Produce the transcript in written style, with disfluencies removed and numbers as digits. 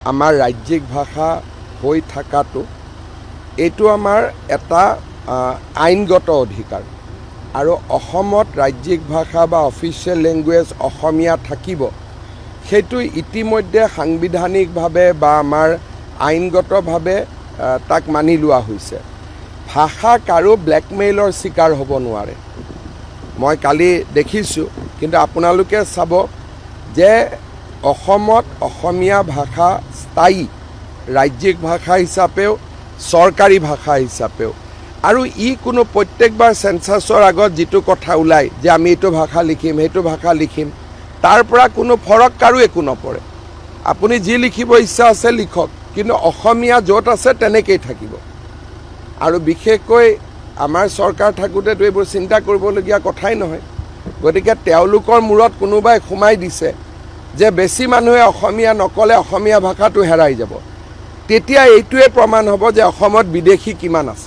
আমাৰ ৰাজ্যিক ভাষা হৈ থকাটো এইটো আমাৰ এটা আইনগত অধিকাৰ আৰু অসমত ৰাজ্যিক ভাষা বা অফিচিয়েল লেংগুৱেজ অসমীয়া থাকিব সেইটো ইতিমধ্যে সাংবিধানিকভাৱে বা আমাৰ আইনগতভাৱে তাক মানি লোৱা হৈছে। ভাষা কাৰো ব্লেকমেইলৰ শিকাৰ হ'ব নোৱাৰে। মই কালি দেখিছোঁ, কিন্তু আপোনালোকে চাব যে অসমত অসমীয়া ভাষা স্থায়ী ৰাজ্যিক ভাষা হিচাপেও চৰকাৰী ভাষা হিচাপেও আৰু কোনো প্ৰত্যেকবাৰ চেঞ্চাছৰ আগত যিটো কথা ওলায় যে আমি এইটো ভাষা লিখিম সেইটো ভাষা লিখিম, তাৰ পৰা কোনো ফৰক কাৰো একো নপৰে। আপুনি যি লিখিব ইচ্ছা আছে লিখক, কিন্তু অসমীয়া য'ত আছে তেনেকেই থাকিব। আৰু বিশেষকৈ আমাৰ চৰকাৰ থাকোঁতেতো এইবোৰ চিন্তা কৰিবলগীয়া কথাই নহয়। গতিকে তেওঁলোকৰ মূৰত কোনোবাই সোমাই দিছে যে বেছি মানুহে অসমীয়া নক'লে অসমীয়া ভাষাটো হেৰাই যাব। তেতিয়া এইটোৱে প্ৰমাণ হ'ব যে অসমত বিদেশী কিমান আছে।